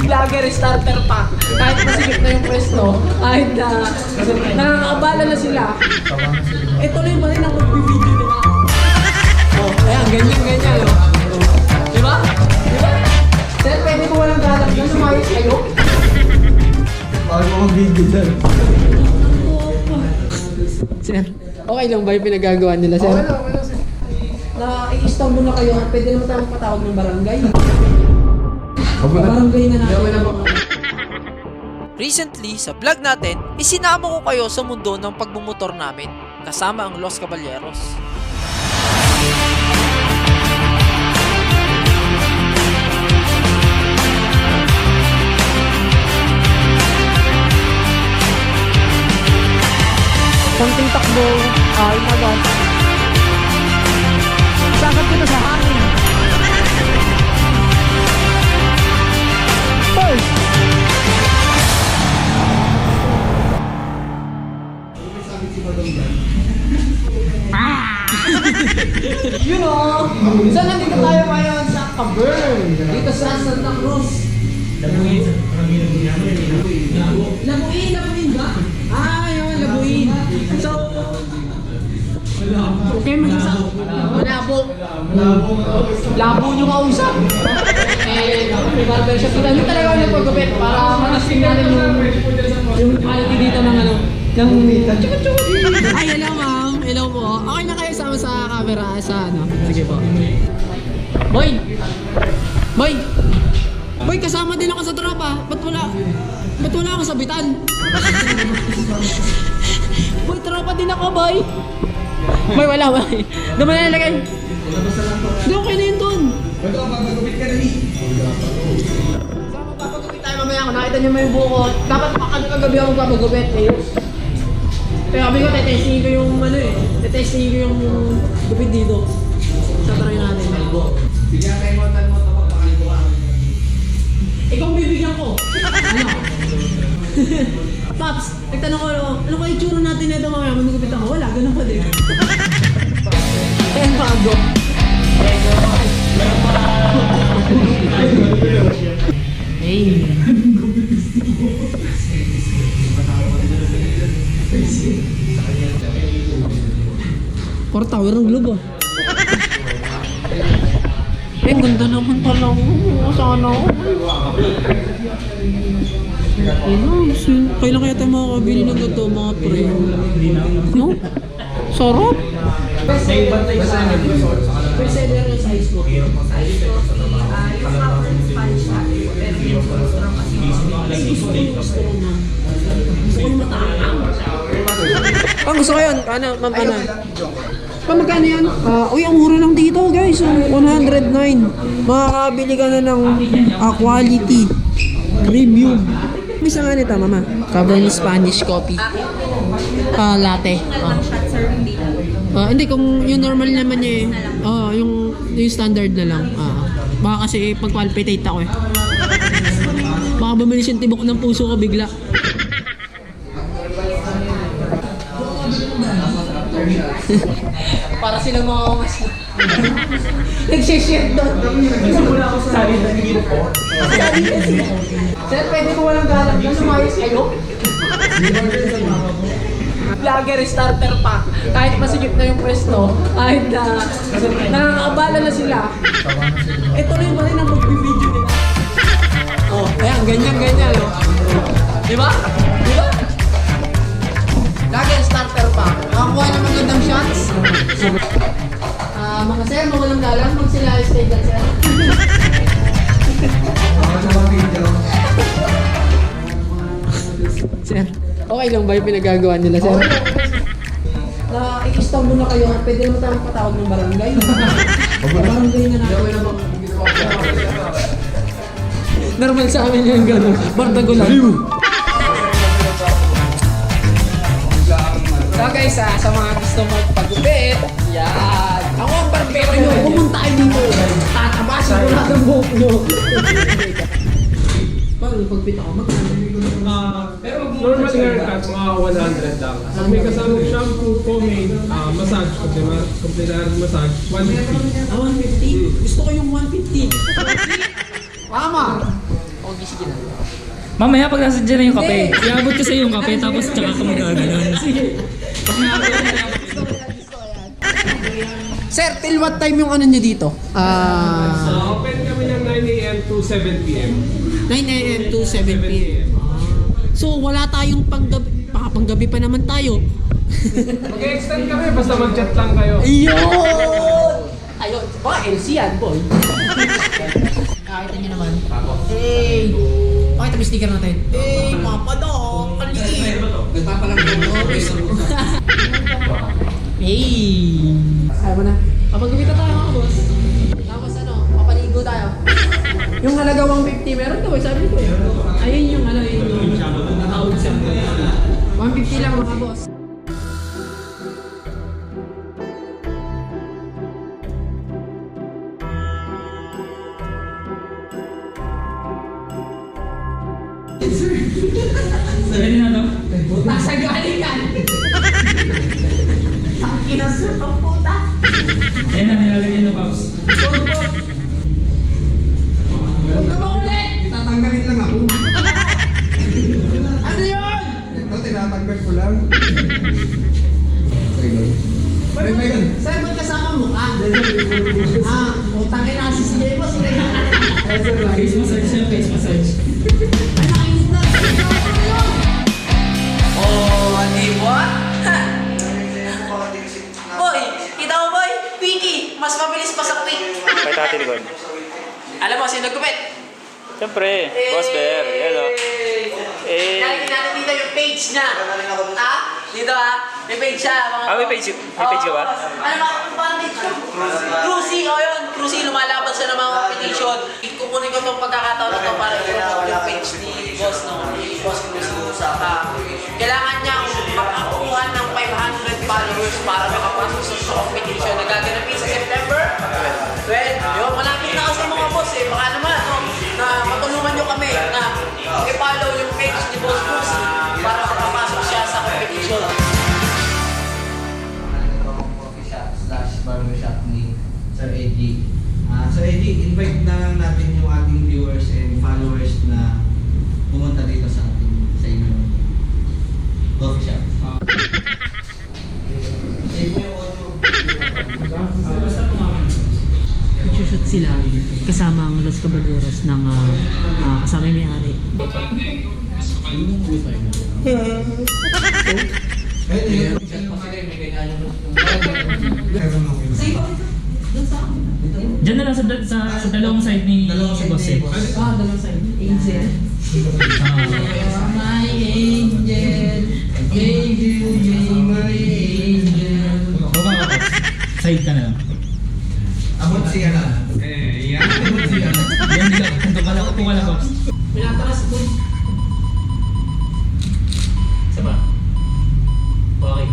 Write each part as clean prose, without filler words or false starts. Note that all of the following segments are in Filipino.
Vlogger starter pa. Kahit masigit na yung pwesto, kahit na nakakaabala na sila. Tuloy pa rin ang magbibideo nila. Ayan, ganyan, oh. Diba? Sir, pwede mo walang galak na sumayos kayo? Bakit mo mag-video dyan? Sir, okay lang ba yung pinagagawa nila, sir? Okay lang, sir. Na-i-install mo na kayo, pwede naman tayong patawag ng barangay. Barangay na natin. Recently, sa vlog natin, isinama ko kayo sa mundo ng pagmumotor namin, kasama ang Los Caballeros. Konting takbo, ay agad. Sagad ko na sa hangin. First! You know, so nandito tayo ngayon sa Cavern, dito sa Santa Cruz. Labuin ba? Yun, Labuin. So, okay, Malabo. Labo nyo kausap. May barbershop dito. Hindi talaga ako nagpagupit para matasting natin yung quality dito ng ano. Ng ay, hello ma'am. Hello po. Okay na kayo sama sa camera sa ano? Sige po. Boy! Boy, kasama din ako sa tropa. Ba't wala ako sa bitan? Boy, tropa din ako, boy. Boy, wala. Doon mo na nalagay. Doon, okay na yun doon. Ba't ako magagupit ka na ni? So, magpapagupit tayo mamaya. Kung nakita niyo mo yung buko, dapat kagabi ako magpapagupit eh. Kaya sabi ko, tetestingin ko yung ano eh. Tetestingin ko yung gupit dito. Tatry natin. Bigyan kayo mo tapos pakalipo ka. Ikaw bibigyan ko. Ano? Paps, nagtanong ko, ano kayo itsura natin na ito mamaya? Manugupit ako. Wala, ganun pa din. Ayan, bago. Hey. Parang tower ng globe ah. Eh, ganda naman pala. Sana ako. Kailan kaya tayo makakabili ng ganito mga pre? No? Sarap! First ever yung size ko. Yung hapon Spanish latte, pero yung restaurant kasi Gusto ko yung matapang. Ang gusto ko yun? Ano? Ano? Magkano yan? Uy, ang mura lang dito guys. 109. Makakabili ka na ng quality premium. Isa nga nito, mama. Cabernet Spanish coffee. Latte. shot serving dito. Hindi, kung yung normal naman niya eh. Yung standard na lang. Baka kasi pag-palpitate ako eh. Baka bumilis yung tibok ng puso ko bigla. Para silang mga umas. Nagsishare doon. Nagsimula ako sa sabi na hindi po. Sabi kasi. Sir, pwede mo walang galak na sumayos kayo? Vlogger starter pa. Kahit masigit na yung pwesto, kahit na nakakaabala na sila. Tuloy pa rin ang magbibideo nila. Ayan, ganyan, oh. Diba? Vlogger starter pa. Nakakuha ng magandang shots. Mga sir, mawalang galang pag sila stay dyan, sir. Sir, okay lang ba yung pinagagawa nila, sir? Na-i-install mo na kayo, pwede naman tayong patawag ng barangay. Barangay na natin. Normal sa amin yung gano'n. Bardago lang. So guys, sa mga gusto magpagupit, yan. Ako ang barbero nyo. Pumunta kayo dito. Tatabasin ko lahat ng buhok nyo. Paano pagpit ako? Pero normal haircut, mga 100 lang. Pag may kasamang shampoo, pomade, massage, complimentary massage, 150. 150? Gusto ko yung 150. Tama! O, gisingin na. Mamaya pag nasa dyan na yung kape, iabot ko sa yung kape tapos tsaka ka magaganon. Sige. Pag naabot ko na Sir, till what time yung ano nyo dito? Open kami ng 9 a.m. to 7 p.m. 9 a.m. to 7 p.m. So, wala tayong panggabi. Baka panggabi pa naman tayo. Mag-extend kami, basta mag-chat lang kayo. Ayun! Ayun. Baka LC yan, boy. Nakita nyo naman. Hey! Pakita mo sticker natin. Hey, Papa Doc! Kaliit! Nagpapalang Hey! Ayaw mo na. Kapag-gumita tayo mga boss. Tapos ano, papaligo tayo. Yung halaga 150 meron daw, sabi ko eh. Ayun yung ano, yung nakaud siya. 150 lang mga boss. Pwede na to? Nasa galingan! Ang kinasot ang puta! Ayan na, nilalagyan ng Pops. Huwag ka maulit! Tatanggalin lang ako. Ano yun? Ito, tinatanggal ko lang. Sir, ba't kasama mo ka? Utangin na kasi si Demo. Face massage siya, face massage. Ay, nakainis na! Oh, di ba? Boy, kita mo boy? Quickie, mas mabilis pa sa quick. May tatilikod. Alam mo, sino nagkupit? Siyempre, Boss Bear. Yan o. Lalagyan natin dito yung page niya. Ha? Dito ha? May page siya. May page ka ba? Ano ba? Paano page siya? Cruisy, o yun. Cruisy, lumalaban siya ng mga competition. Kukunin ko itong pagkakataon na ito para i-promote yung page ni Boss, no? Ni Boss Cruisy. Kailangan niyang makakuha ng 500 followers para makapasok sa competition na gaganapin sa September 12. Yun, malapit na kasi mga boss eh. Baka naman, no? Na matulungan niyo kami na i-follow yung page ni Boss Cruisy para makapasok siya sa competition. Coffee shop / barbershop ni Sir Eddie. Sir Eddie, invite na lang natin yung ating viewers and followers na pumunta dito sa inyong coffee shop. Save mo yung audio. Shoot sila kasama ang Los Caballeros ng kasama yung may-ari. Diyan na lang sa dalawang side ni Boss eh. Dalawang side. Angel. My angel. Baby, my angel. Baba ka Pops. Side ka na lang. Abot siya na. Yan. Abot siya na. Yan, di ka. Kung wala Pops. Pinataras ko. Isa pa. Okay.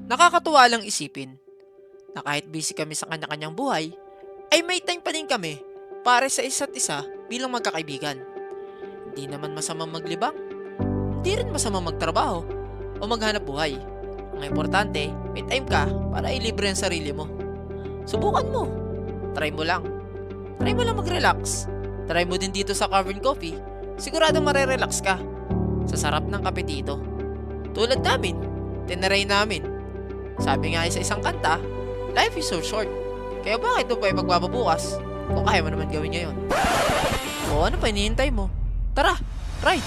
Nakakatuwa lang isipin na kahit busy kami sa kanya-kanyang buhay, ay may time pa din kami para sa isa't isa bilang magkakaibigan. Hindi naman masamang maglibang, hindi rin masamang magtrabaho o maghanap buhay. Ang importante, may time ka para ilibre ang sarili mo. Subukan mo. Try mo lang. Try mo lang mag-relax. Try mo din dito sa Cavern Coffee. Siguradong marerelax ka. Sa sarap ng kape dito. Tulad namin, tinaray namin. Sabi nga sa isang kanta, life is so short. Kaya bakit mo pa magbababukas kung kaya mo naman gawin ngayon? O ano pa hinihintay mo? Tara, try!